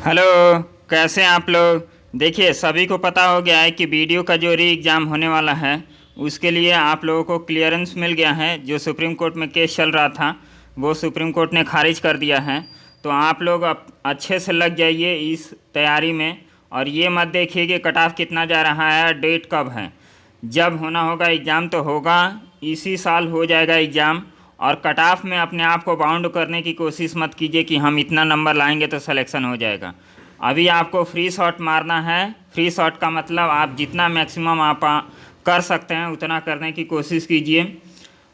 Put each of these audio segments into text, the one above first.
Hello. कैसे हैं आप लोग। देखिए, सभी को पता हो गया है कि वीडियो का जो री एग्ज़ाम होने वाला है उसके लिए आप लोगों को क्लियरेंस मिल गया है। जो सुप्रीम कोर्ट में केस चल रहा था वो सुप्रीम कोर्ट ने खारिज कर दिया है। तो आप लोग अब अच्छे से लग जाइए इस तैयारी में, और ये मत देखिए कि कट ऑफ कितना जा रहा है, डेट कब है। जब होना होगा एग्ज़ाम तो होगा, इसी साल हो जाएगा एग्ज़ाम। और कट ऑफ में अपने आप को बाउंड करने की कोशिश मत कीजिए कि हम इतना नंबर लाएंगे तो सिलेक्शन हो जाएगा। अभी आपको फ्री शॉट मारना है। फ्री शॉट का मतलब आप जितना मैक्सिमम आप कर सकते हैं उतना करने की कोशिश कीजिए।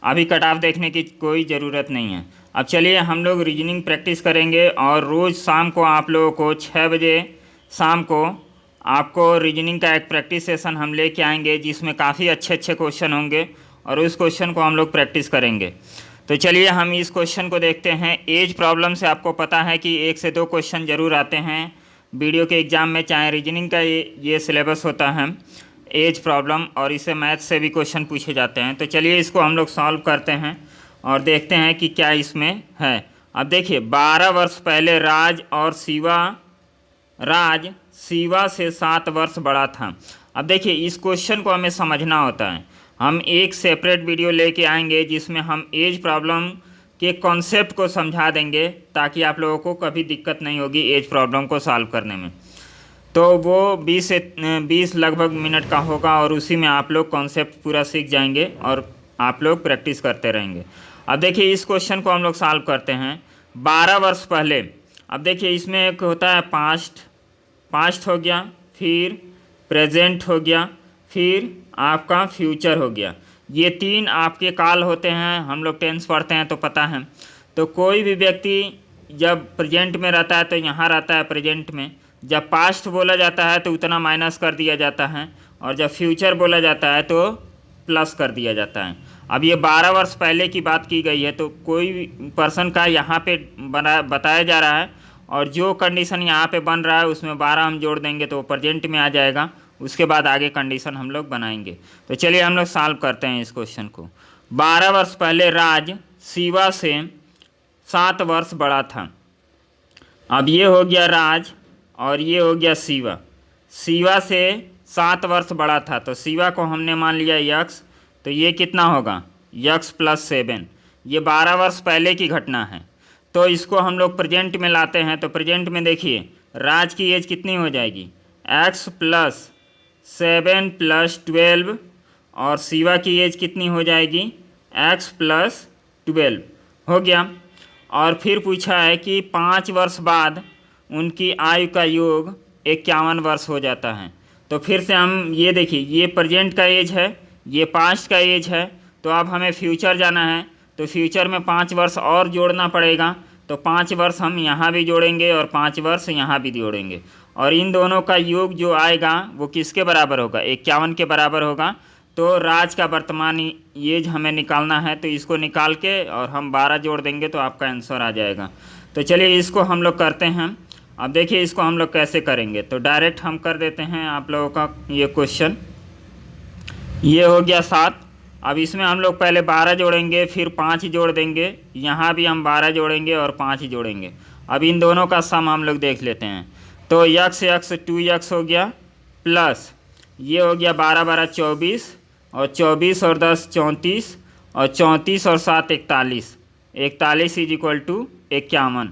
अभी कट ऑफ देखने की कोई ज़रूरत नहीं है। अब चलिए हम लोग रीजनिंग प्रैक्टिस करेंगे, और रोज़ शाम को आप लोगों को 6 बजे शाम को आपको रीजनिंग का एक प्रैक्टिस सेशन हम लेके आएंगे जिसमें काफ़ी अच्छे अच्छे क्वेश्चन होंगे, और उस क्वेश्चन को हम लोग प्रैक्टिस करेंगे। तो चलिए हम इस क्वेश्चन को देखते हैं। एज प्रॉब्लम से आपको पता है कि 1 से 2 क्वेश्चन ज़रूर आते हैं वीडियो के एग्ज़ाम में, चाहे रीजनिंग का ये सिलेबस होता है एज प्रॉब्लम, और इसे मैथ से भी क्वेश्चन पूछे जाते हैं। तो चलिए इसको हम लोग सॉल्व करते हैं और देखते हैं कि क्या इसमें है। अब देखिए, 12 वर्ष पहले राज शिवा से 7 वर्ष बड़ा था। अब देखिए, इस क्वेश्चन को हमें समझना होता है। हम एक सेपरेट वीडियो लेके आएंगे जिसमें हम एज प्रॉब्लम के कॉन्सेप्ट को समझा देंगे, ताकि आप लोगों को कभी दिक्कत नहीं होगी एज प्रॉब्लम को सॉल्व करने में। तो वो 20 से 20 लगभग मिनट का होगा, और उसी में आप लोग कॉन्सेप्ट पूरा सीख जाएंगे और आप लोग प्रैक्टिस करते रहेंगे। अब देखिए इस क्वेश्चन को हम लोग सॉल्व करते हैं। 12 वर्ष पहले, अब देखिए इसमें एक होता है पास्ट हो गया, फिर प्रेजेंट हो गया, फिर आपका फ्यूचर हो गया। ये 3 आपके काल होते हैं। हम लोग टेंस पढ़ते हैं तो पता है। तो कोई भी व्यक्ति जब प्रेजेंट में रहता है तो यहाँ रहता है प्रेजेंट में। जब पास्ट बोला जाता है तो उतना माइनस कर दिया जाता है, और जब फ्यूचर बोला जाता है तो प्लस कर दिया जाता है। अब ये 12 वर्ष पहले की बात की गई है, तो कोई पर्सन का यहाँ पे बताया जा रहा है, और जो कंडीशन यहाँ पे बन रहा है उसमें 12 हम जोड़ देंगे तो प्रेजेंट में आ जाएगा। उसके बाद आगे कंडीशन हम लोग बनाएंगे। तो चलिए हम लोग सॉल्व करते हैं इस क्वेश्चन को। 12 वर्ष पहले राज शिवा से 7 वर्ष बड़ा था। अब ये हो गया राज और ये हो गया शिवा। शिवा से 7 वर्ष बड़ा था, तो शिवा को हमने मान लिया यक्स, तो ये कितना होगा यक्स प्लस 7। ये 12 वर्ष पहले की घटना है। तो इसको हम लोग प्रेजेंट में लाते हैं। तो प्रेजेंट में देखिए राज की एज कितनी हो जाएगी, एक्स प्लस 7 प्लस 12, और शिवा की एज कितनी हो जाएगी, एक्स प्लस 12 हो गया। और फिर पूछा है कि 5 वर्ष बाद उनकी आयु का योग 51 वर्ष हो जाता है। तो फिर से हम ये देखिए, ये प्रेजेंट का एज है, ये पास्ट का एज है। तो अब हमें फ्यूचर जाना है, तो फ्यूचर में 5 वर्ष और जोड़ना पड़ेगा। तो 5 वर्ष हम यहाँ भी जोड़ेंगे और 5 वर्ष यहाँ भी जोड़ेंगे, और इन दोनों का योग जो आएगा वो किसके बराबर होगा, 51 के बराबर होगा। तो राज का वर्तमान एज हमें निकालना है, तो इसको निकाल के और हम 12 जोड़ देंगे तो आपका आंसर आ जाएगा। तो चलिए इसको हम लोग करते हैं। अब देखिए इसको हम लोग कैसे करेंगे, तो डायरेक्ट हम कर देते हैं आप लोगों का ये क्वेश्चन। ये हो गया 7। अब इसमें हम लोग पहले 12 जोड़ेंगे, फिर 5 जोड़ देंगे, यहाँ भी हम 12 जोड़ेंगे और 5 जोड़ेंगे। अब इन दोनों का सम हम लोग देख लेते हैं। तो यक्स 2x हो गया, प्लस ये हो गया 12 12 24, और 24 और 10 34, और 34 और 7 41, 41 इज इक्वल टू 51।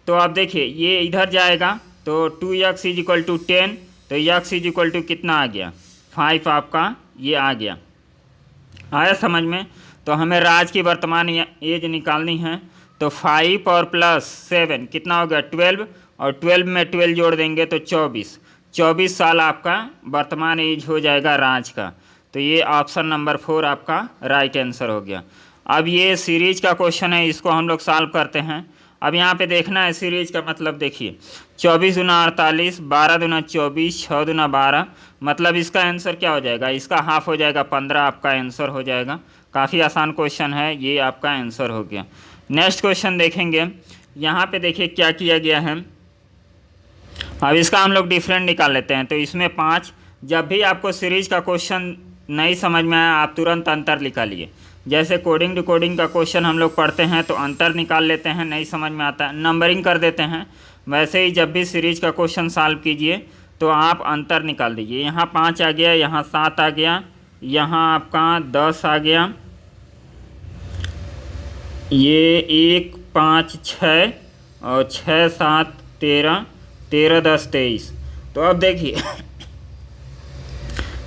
तो अब देखिए ये इधर जाएगा, तो 2x इज इक्वल टू 10, तो x इज इक्वल टू कितना आ गया, 5 आपका ये आ गया। आया समझ में। तो हमें राज की वर्तमान एज निकालनी है। तो 5 और प्लस 7 कितना हो गया 12, और 12 में 12 जोड़ देंगे तो 24 साल आपका वर्तमान एज हो जाएगा राज का। तो ये ऑप्शन नंबर 4 आपका राइट आंसर हो गया। अब ये सीरीज का क्वेश्चन है, इसको हम लोग सॉल्व करते हैं। अब यहाँ पे देखना है सीरीज का मतलब, देखिए 24 दूना 48, 12 दूना 24, 6 दूना 12, मतलब इसका आंसर क्या हो जाएगा, इसका हाफ हो जाएगा 15, आपका आंसर हो जाएगा। काफ़ी आसान क्वेश्चन है, ये आपका आंसर हो गया। नेक्स्ट क्वेश्चन देखेंगे। यहाँ पे देखिए क्या किया गया है। अब इसका हम लोग डिफरेंट निकाल लेते हैं। तो इसमें 5, जब भी आपको सीरीज का क्वेश्चन नहीं समझ में आया आप तुरंत अंतर निकालिए। जैसे कोडिंग डिकोडिंग का क्वेश्चन हम लोग पढ़ते हैं तो अंतर निकाल लेते हैं, नहीं समझ में आता है नंबरिंग कर देते हैं। वैसे ही जब भी सीरीज का क्वेश्चन सॉल्व कीजिए तो आप अंतर निकाल दीजिए। यहाँ 5 आ गया, यहाँ 7 आ गया, यहाँ आपका 10 आ गया, ये 1 5 6 और 6 7 13, 13 10 23। तो अब देखिए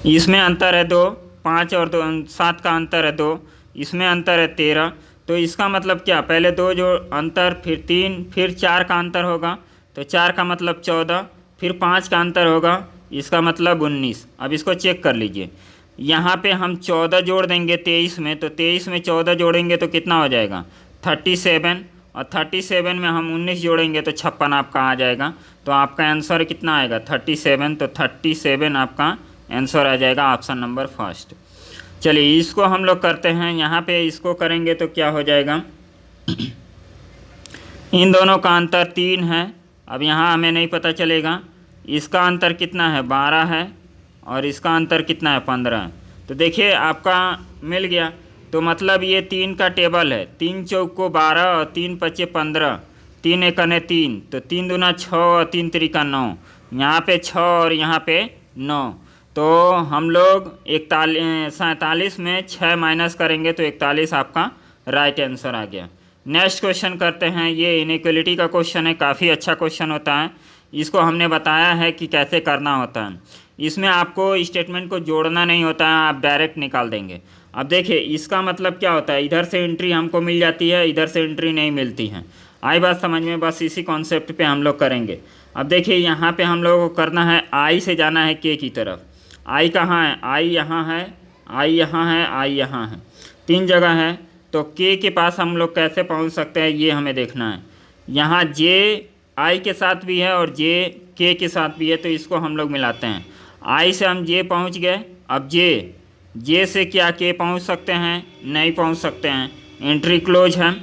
इसमें अंतर है 2, 5 और 2 7 का अंतर है 2, इसमें अंतर है 13। तो इसका मतलब क्या, पहले 2 जो अंतर, फिर 3, फिर 4 का अंतर होगा, तो 4 का मतलब 14, फिर 5 का अंतर होगा, इसका मतलब 19। अब इसको चेक कर लीजिए, यहाँ पे हम 14 जोड़ देंगे 23 में, तो 23 में 14 जोड़ेंगे तो कितना हो जाएगा 37, और 37 में हम 19 जोड़ेंगे तो 56 आपका आ जाएगा। तो आपका आंसर कितना आएगा 37, तो 37 आपका आंसर आ जाएगा, ऑप्शन नंबर फर्स्ट। चलिए इसको हम लोग करते हैं, यहाँ पे इसको करेंगे तो क्या हो जाएगा इन दोनों का अंतर 3 है। अब यहाँ हमें नहीं पता चलेगा इसका अंतर कितना है 12 है, और इसका अंतर कितना है 15 है। तो देखिए आपका मिल गया। तो मतलब ये 3 का टेबल है, 3 चौक को 12 और 3 पचे 15, 3 एकने 3, तो 3 दूना 6 और 3 तिरिका 9, यहाँ पे 6 और यहाँ पे 9। तो हम लोग 47 में 6 माइनस करेंगे तो 41 आपका राइट आंसर आ गया। नेक्स्ट क्वेश्चन करते हैं। ये इनइक्वलिटी का क्वेश्चन है, काफ़ी अच्छा क्वेश्चन होता है। इसको हमने बताया है कि कैसे करना होता है। इसमें आपको स्टेटमेंट को जोड़ना नहीं होता है, आप डायरेक्ट निकाल देंगे। अब देखिए इसका मतलब क्या होता है, इधर से एंट्री हमको मिल जाती है, इधर से एंट्री नहीं मिलती है। आई बात समझ में, बस इसी कॉन्सेप्ट पे हम लोग करेंगे। अब देखिए यहाँ पे हम लोगों को करना है, आई से जाना है के की तरफ। आई कहाँ है, आई यहाँ है, आई यहाँ है, आई यहाँ है, 3 जगह है। तो के के पास हम लोग कैसे पहुँच सकते हैं ये हमें देखना है। यहाँ जे आई के साथ भी है और जे के साथ भी है, तो इसको हम लोग मिलाते हैं। आई से हम जे पहुँच गए, अब जे से क्या के पहुँच सकते हैं, नहीं पहुँच सकते हैं, एंट्री क्लोज है।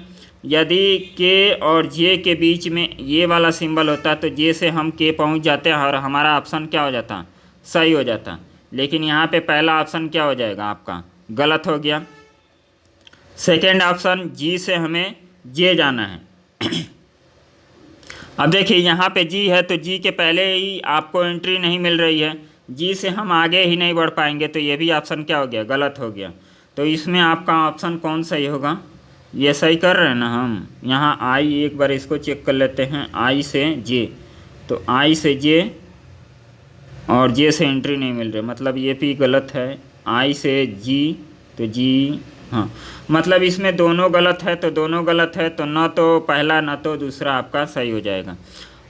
यदि के और जे के बीच में ये वाला सिंबल होता तो जे से हम के पहुँच जाते हैं और हमारा ऑप्शन क्या हो जाता, सही हो जाता। लेकिन यहाँ पे पहला ऑप्शन क्या हो जाएगा आपका, गलत हो गया। सेकेंड ऑप्शन जी से हमें जे जाना है। अब देखिए यहाँ पे जी है, तो जी के पहले ही आपको एंट्री नहीं मिल रही है, जी से हम आगे ही नहीं बढ़ पाएंगे, तो ये भी ऑप्शन क्या हो गया, गलत हो गया। तो इसमें आपका ऑप्शन कौन सही होगा, ये सही कर रहे हैं ना हम। यहाँ आई, एक बार इसको चेक कर लेते हैं, आई से जे, तो आई से जे और जे से एंट्री नहीं मिल रही, मतलब ये भी गलत है। आई से जी, तो जी, हाँ मतलब इसमें दोनों गलत है, तो दोनों गलत है, तो न तो पहला न तो दूसरा आपका सही हो जाएगा।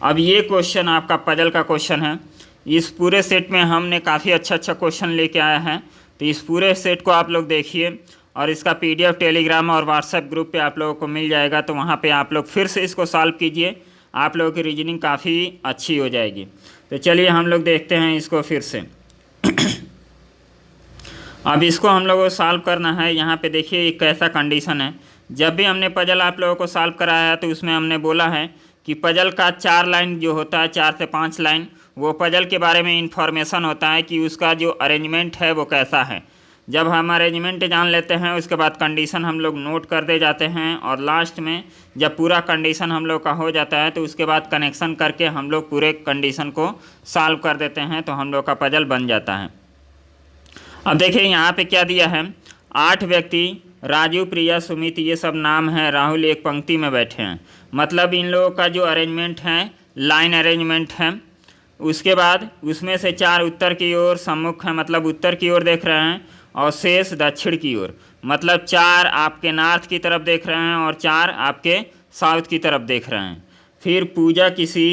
अब ये क्वेश्चन आपका पजल का क्वेश्चन है। इस पूरे सेट में हमने काफ़ी अच्छा क्वेश्चन लेके आया है, तो इस पूरे सेट को आप लोग देखिए, और इसका PDF टेलीग्राम और व्हाट्सएप ग्रुप पे आप लोगों को मिल जाएगा। तो वहाँ पे आप लोग फिर से इसको सॉल्व कीजिए, आप लोगों की रीजनिंग काफ़ी अच्छी हो जाएगी। तो चलिए हम लोग देखते हैं इसको फिर से। अब इसको हम लोगों को सॉल्व करना है। यहाँ पे देखिए एक कैसा कंडीशन है, जब भी हमने पजल आप लोगों को सॉल्व कराया है तो उसमें हमने बोला है कि पजल का 4 लाइन जो होता है, 4 से 5 लाइन, वो पजल के बारे में इंफॉर्मेशन होता है कि उसका जो अरेंजमेंट है वो कैसा है। जब हम अरेंजमेंट जान लेते हैं उसके बाद कंडीशन हम लोग नोट कर दे जाते हैं, और लास्ट में जब पूरा कंडीशन हम लोग का हो जाता है तो उसके बाद कनेक्शन करके हम लोग पूरे कंडीशन को सॉल्व कर देते हैं, तो हम लोग का पजल बन जाता है। अब देखिए यहाँ पे क्या दिया है, 8 व्यक्ति, राजू, प्रिया, सुमित, ये सब नाम है, राहुल एक पंक्ति में बैठे हैं। मतलब इन लोगों का जो अरेंजमेंट है लाइन अरेंजमेंट है। उसके बाद उसमें से 4 उत्तर की ओर सम्मुख हैं, मतलब उत्तर की ओर देख रहे हैं, और शेष दक्षिण की ओर, मतलब 4 आपके नॉर्थ की तरफ देख रहे हैं और 4 आपके साउथ की तरफ देख रहे हैं। फिर पूजा किसी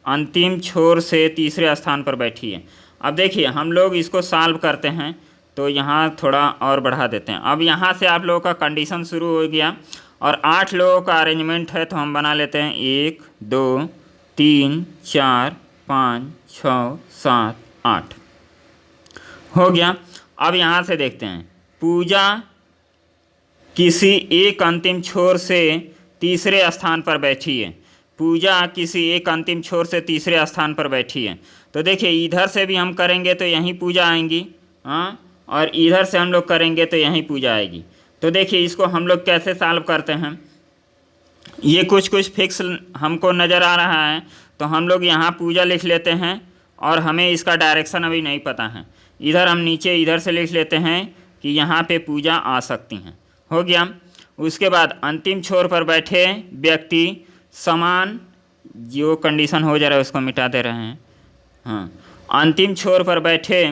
अंतिम छोर से तीसरे स्थान पर बैठी है। अब देखिए हम लोग इसको सॉल्व करते हैं, तो यहाँ थोड़ा और बढ़ा देते हैं। अब यहाँ से आप लोगों का कंडीशन शुरू हो गया, और 8 लोगों का अरेंजमेंट है, तो हम बना लेते हैं 1 2 3 4 5 6 7 8 हो गया। अब यहाँ से देखते हैं, पूजा किसी एक अंतिम छोर से तीसरे स्थान पर बैठी है। पूजा किसी एक अंतिम छोर से तीसरे स्थान पर बैठी है। तो देखिए इधर से भी हम करेंगे तो यहीं पूजा आएंगी, हाँ, और इधर से हम लोग करेंगे तो यहीं पूजा आएगी। तो देखिए इसको हम लोग कैसे सॉल्व करते हैं, ये कुछ कुछ फिक्स हमको नज़र आ रहा है, तो हम लोग यहाँ पूजा लिख लेते हैं और हमें इसका डायरेक्शन अभी नहीं पता है। इधर हम नीचे इधर से लिख लेते हैं कि यहाँ पे पूजा आ सकती हैं। हो गया। उसके बाद अंतिम छोर पर बैठे व्यक्ति समान, जो कंडीशन हो जा रहा है उसको मिटा दे रहे हैं। हाँ, अंतिम छोर पर बैठे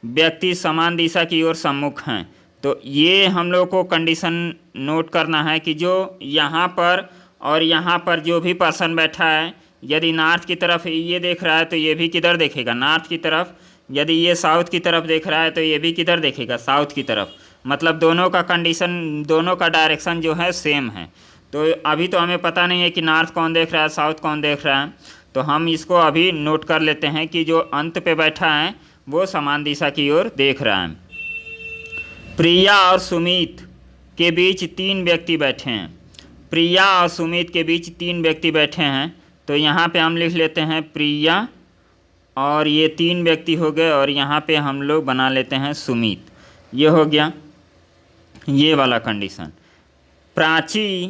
व्यक्ति समान दिशा की ओर सम्मुख हैं। तो ये हम लोग को कंडीशन नोट करना है कि जो यहाँ पर और यहाँ पर जो भी पर्सन बैठा है, यदि नॉर्थ की तरफ ये देख रहा है तो ये भी किधर देखेगा, नॉर्थ की तरफ। यदि ये साउथ की तरफ देख रहा है तो ये भी किधर देखेगा, साउथ की तरफ। मतलब दोनों का कंडीशन, दोनों का डायरेक्शन जो है सेम है। तो अभी तो हमें पता नहीं है कि नॉर्थ कौन देख रहा है, साउथ कौन देख रहा है। तो हम इसको अभी नोट कर लेते हैं कि जो अंत पे बैठा है वो समान दिशा की ओर देख रहा है। प्रिया और सुमित के बीच 3 व्यक्ति बैठे हैं। प्रिया और सुमित के बीच 3 व्यक्ति बैठे हैं। तो यहाँ पे हम लिख लेते हैं प्रिया, और ये 3 व्यक्ति हो गए, और यहाँ पे हम लोग बना लेते हैं सुमित। ये हो गया ये वाला कंडीशन। प्राची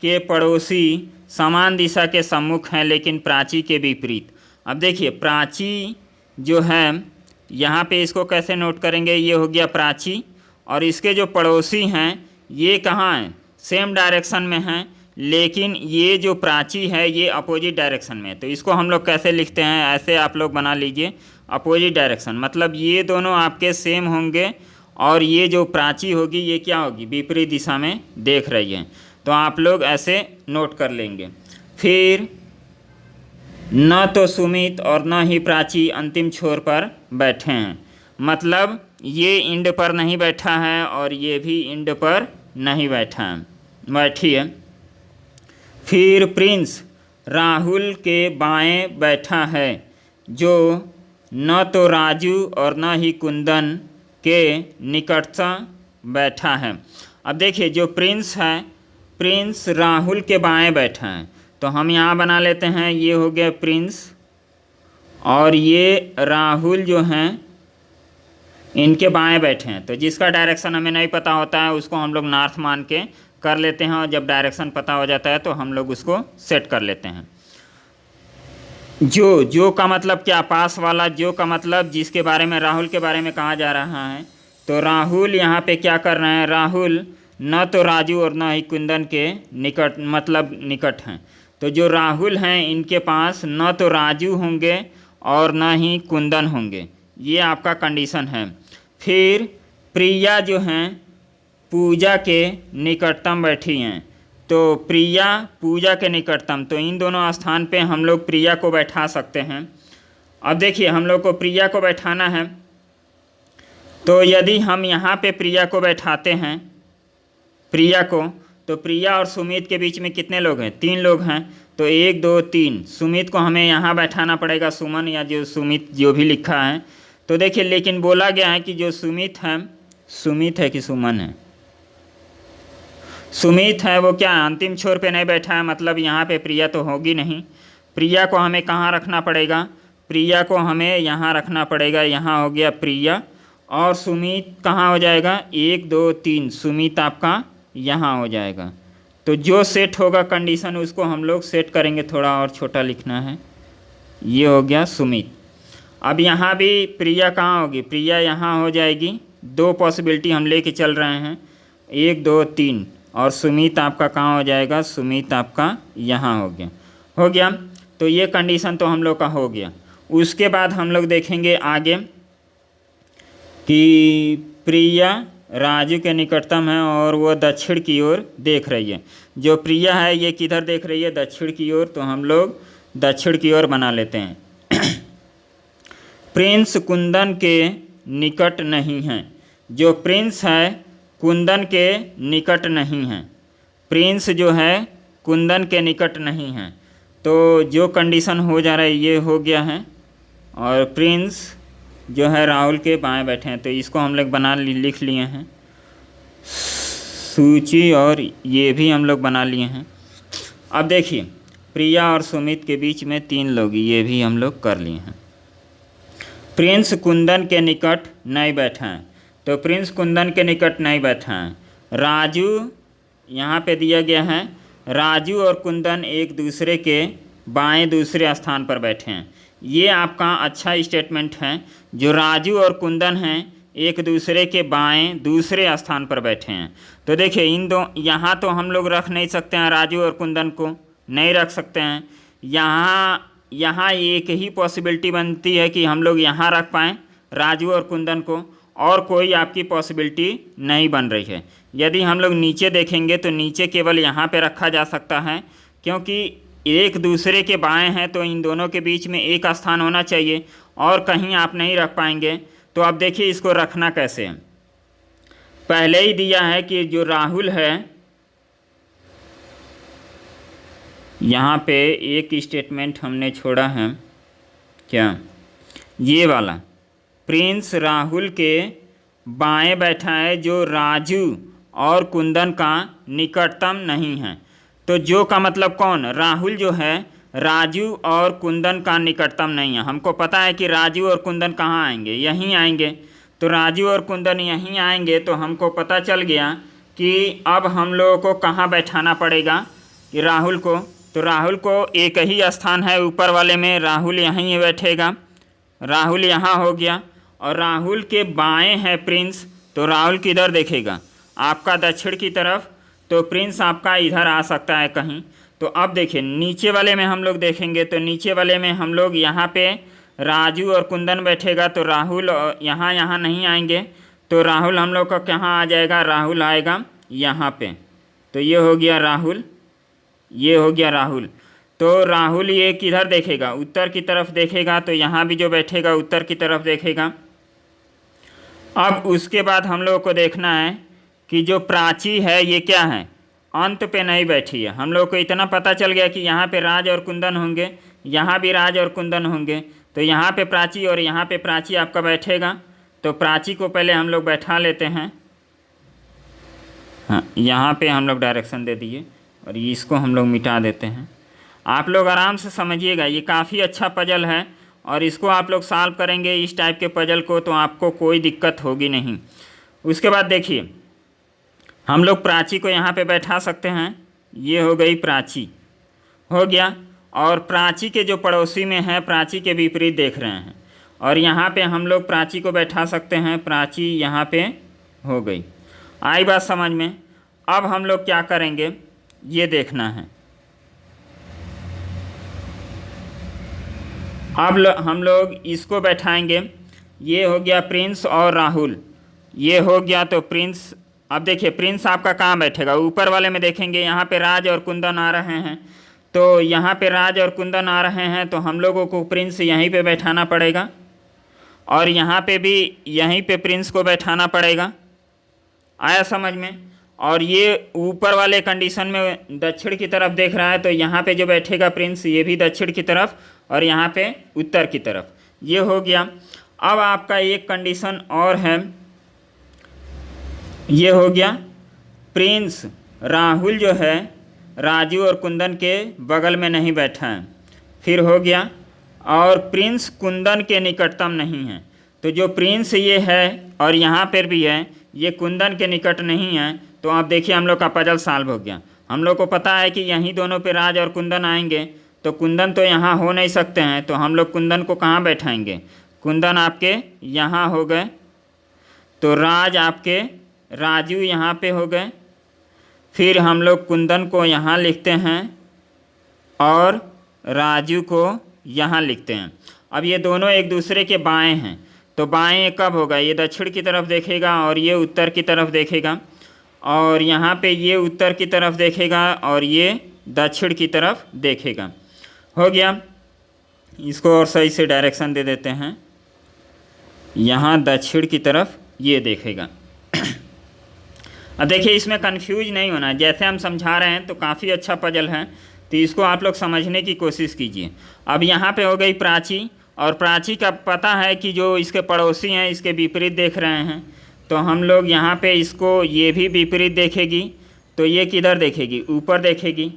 के पड़ोसी समान दिशा के सम्मुख हैं लेकिन प्राची के विपरीत। अब देखिए प्राची जो है, यहाँ पे इसको कैसे नोट करेंगे, ये हो गया प्राची, और इसके जो पड़ोसी हैं ये कहाँ हैं, सेम डायरेक्शन में हैं, लेकिन ये जो प्राची है ये अपोजिट डायरेक्शन में है। तो इसको हम लोग कैसे लिखते हैं, ऐसे आप लोग बना लीजिए, अपोजिट डायरेक्शन, मतलब ये दोनों आपके सेम होंगे, और ये जो प्राची होगी ये क्या होगी, विपरीत दिशा में देख रही है। तो आप लोग ऐसे नोट कर लेंगे। फिर न तो सुमित और न ही प्राची अंतिम छोर पर बैठे हैं, मतलब ये इंड पर नहीं बैठा है और ये भी इंड पर नहीं बैठी है। फिर प्रिंस राहुल के बाएं बैठा है, जो न तो राजू और न ही कुंदन के निकटतम बैठा है। अब देखिए जो प्रिंस है, प्रिंस राहुल के बाएं बैठा है, तो हम यहाँ बना लेते हैं, ये हो गया प्रिंस, और ये राहुल जो हैं इनके बाएं बैठे हैं। तो जिसका डायरेक्शन हमें नहीं पता होता है उसको हम लोग नॉर्थ मान के कर लेते हैं, और जब डायरेक्शन पता हो जाता है तो हम लोग उसको सेट कर लेते हैं। जो का मतलब क्या, पास वाला। जो का मतलब जिसके बारे में, राहुल के बारे में कहा जा रहा है। तो राहुल यहाँ पे क्या कर रहे हैं, राहुल न तो राजू और न ही कुंदन के निकट, मतलब निकट हैं। तो जो राहुल हैं इनके पास न तो राजू होंगे और न ही कुंदन होंगे, ये आपका कंडीशन है। फिर प्रिया जो हैं पूजा के निकटतम बैठी हैं, तो प्रिया पूजा के निकटतम, तो इन दोनों स्थान पे हम लोग प्रिया को बैठा सकते हैं। अब देखिए हम लोग को प्रिया को बैठाना है, तो यदि हम यहाँ पे प्रिया को बैठाते हैं, प्रिया को, तो प्रिया और सुमित के बीच में कितने लोग हैं, 3 लोग हैं। तो 1 2 3, सुमित को हमें यहाँ बैठाना पड़ेगा, सुमन या जो सुमित जो भी लिखा है। तो देखिए लेकिन बोला गया है कि जो सुमित है, सुमित है कि सुमन है, सुमित है वो क्या अंतिम छोर पे नहीं बैठा है, मतलब यहाँ पे प्रिया तो होगी नहीं। प्रिया को हमें कहाँ रखना पड़ेगा, प्रिया को हमें यहाँ रखना पड़ेगा, यहाँ हो गया प्रिया, और सुमित कहाँ हो जाएगा, 1 2 3, सुमित आपका यहाँ हो जाएगा। तो जो सेट होगा कंडीशन उसको हम लोग सेट करेंगे, थोड़ा और छोटा लिखना है, ये हो गया सुमित। अब यहाँ भी प्रिया कहाँ होगी, प्रिया यहाँ हो जाएगी। 2 पॉसिबिलिटी हम लेके चल रहे हैं, 1 2 3, और सुमित आपका कहाँ हो जाएगा, सुमित आपका यहाँ हो गया। तो ये कंडीशन तो हम लोग का हो गया। उसके बाद हम लोग देखेंगे आगे कि प्रिया राजू के निकटतम है और वो दक्षिण की ओर देख रही है। जो प्रिया है ये किधर देख रही है, दक्षिण की ओर, तो हम लोग दक्षिण की ओर बना लेते हैं। प्रिंस कुंदन के निकट नहीं हैं, जो प्रिंस है कुंदन के निकट नहीं हैं, प्रिंस जो है कुंदन के निकट नहीं हैं। तो जो कंडीशन हो जा रहा है ये हो गया है, और प्रिंस जो है राहुल के बाएं बैठे हैं, तो इसको हम लोग लिख लिए हैं सूची, और ये भी हम लोग बना लिए हैं। अब देखिए प्रिया और सुमित के बीच में 3 लोग, ये भी हम लोग कर लिए हैं। प्रिंस कुंदन के निकट नहीं बैठा है, तो प्रिंस कुंदन के निकट नहीं बैठा है। राजू यहाँ पे दिया गया है, राजू और कुंदन एक दूसरे के बाएं दूसरे स्थान पर बैठे हैं। ये आपका अच्छा स्टेटमेंट है। जो राजू और कुंदन हैं एक दूसरे के बाएं दूसरे स्थान पर बैठे हैं। तो देखिए इन दो यहाँ तो हम लोग रख नहीं सकते हैं, राजू और कुंदन को नहीं रख सकते हैं। यहाँ एक ही पॉसिबिलिटी बनती है कि हम लोग यहाँ रख पाएँ राजू और कुंदन को, और कोई आपकी पॉसिबिलिटी नहीं बन रही है। यदि हम लोग नीचे देखेंगे तो नीचे केवल यहाँ पे रखा जा सकता है, क्योंकि एक दूसरे के बाएं हैं तो इन दोनों के बीच में एक स्थान होना चाहिए, और कहीं आप नहीं रख पाएंगे। तो अब देखिए इसको रखना कैसे है। पहले ही दिया है कि जो राहुल है, यहाँ पे एक स्टेटमेंट हमने छोड़ा है, क्या ये वाला, प्रिंस राहुल के बाएं बैठा है जो राजू और कुंदन का निकटतम नहीं है। तो जो का मतलब कौन, राहुल जो है राजू और कुंदन का निकटतम नहीं है। हमको पता है कि राजू और कुंदन कहाँ आएंगे, यहीं आएंगे। तो राजू और कुंदन यहीं आएंगे, तो हमको पता चल गया कि अब हम लोगों को कहाँ बैठाना पड़ेगा, कि राहुल को। तो राहुल को एक ही स्थान है ऊपर वाले में, राहुल यहीं बैठेगा, राहुल यहाँ हो गया। और राहुल के बाएं है प्रिंस, तो राहुल किधर देखेगा, आपका दक्षिण की तरफ। तो प्रिंस आपका इधर आ सकता है कहीं। तो अब देखिए नीचे वाले में हम लोग देखेंगे, तो नीचे वाले में हम लोग यहाँ पे राजू और कुंदन बैठेगा, तो राहुल यहाँ नहीं आएंगे। तो राहुल हम लोग का कहाँ आ जाएगा, राहुल आएगा यहाँ पे। तो ये हो गया राहुल, ये हो गया राहुल। तो राहुल ये किधर देखेगा, उत्तर की तरफ देखेगा। तो यहाँ भी जो बैठेगा उत्तर की तरफ देखेगा। अब उसके बाद हम लोगों को देखना है कि जो प्राची है ये क्या है, अंत पे नहीं बैठी है। हम लोग को इतना पता चल गया कि यहाँ पे राज और कुंदन होंगे, यहाँ भी राज और कुंदन होंगे। तो यहाँ पे प्राची और यहाँ पे प्राची आपका बैठेगा। तो प्राची को पहले हम लोग बैठा लेते हैं। हाँ, यहाँ पे हम लोग डायरेक्शन दे दिए और इसको हम लोग मिटा देते हैं। आप लोग आराम से समझिएगा, ये काफ़ी अच्छा पजल है और इसको आप लोग सॉल्व करेंगे इस टाइप के पजल को, तो आपको कोई दिक्कत होगी नहीं। उसके बाद देखिए हम लोग प्राची को यहाँ पे बैठा सकते हैं। ये हो गई प्राची, हो गया। और प्राची के जो पड़ोसी में है, प्राची के विपरीत देख रहे हैं, और यहाँ पे हम लोग प्राची को बैठा सकते हैं। प्राची यहाँ पे हो गई। आई बात समझ में। अब हम लोग क्या करेंगे ये देखना है। अब हम लोग इसको बैठाएंगे। ये हो गया प्रिंस और राहुल, ये हो गया। तो प्रिंस, अब देखिए प्रिंस आपका कहाँ बैठेगा, ऊपर वाले में देखेंगे। यहाँ पे राज और कुंदन आ रहे हैं, तो यहाँ पे राज और कुंदन आ रहे हैं, तो हम लोगों को प्रिंस यहीं पे बैठाना पड़ेगा, और यहाँ पे भी यहीं पे प्रिंस को बैठाना पड़ेगा। आया समझ में। और ये ऊपर वाले कंडीशन में दक्षिण की तरफ देख रहा है, तो यहाँ पे जो बैठेगा प्रिंस ये भी दक्षिण की तरफ, और यहाँ पे उत्तर की तरफ। ये हो गया। अब आपका एक कंडीशन और है, ये हो गया प्रिंस राहुल जो है राजू और कुंदन के बगल में नहीं बैठा है। फिर हो गया, और प्रिंस कुंदन के निकटतम नहीं है। तो जो प्रिंस ये है और यहाँ पर भी है, ये कुंदन के निकट नहीं है। तो आप देखिए हम लोग का पजल सॉल्व हो गया। हम लोग को पता है कि यहीं दोनों पे राज और कुंदन आएंगे, तो कुंदन तो यहाँ हो नहीं सकते हैं, तो हम लोग कुंदन को कहाँ बैठाएंगे, कुंदन आपके यहाँ हो गए। तो राज आपके, राजू यहाँ पे हो गए। फिर हम लोग कुंदन को यहाँ लिखते हैं और राजू को यहाँ लिखते हैं। अब ये दोनों एक दूसरे के बाएं हैं, तो बाएं कब होगा, ये दक्षिण की तरफ देखेगा और ये उत्तर की तरफ देखेगा, और यहाँ पे ये उत्तर की तरफ देखेगा और ये दक्षिण की तरफ देखेगा। हो गया। इसको और सही से डायरेक्शन दे देते हैं, यहाँ दक्षिण की तरफ ये देखेगा। अब देखिए इसमें कंफ्यूज नहीं होना, जैसे हम समझा रहे हैं तो काफ़ी अच्छा पजल है, तो इसको आप लोग समझने की कोशिश कीजिए। अब यहाँ पे हो गई प्राची, और प्राची का पता है कि जो इसके पड़ोसी हैं इसके विपरीत देख रहे हैं, तो हम लोग यहाँ पे इसको, ये भी विपरीत देखेगी, तो ये किधर देखेगी, ऊपर देखेगी।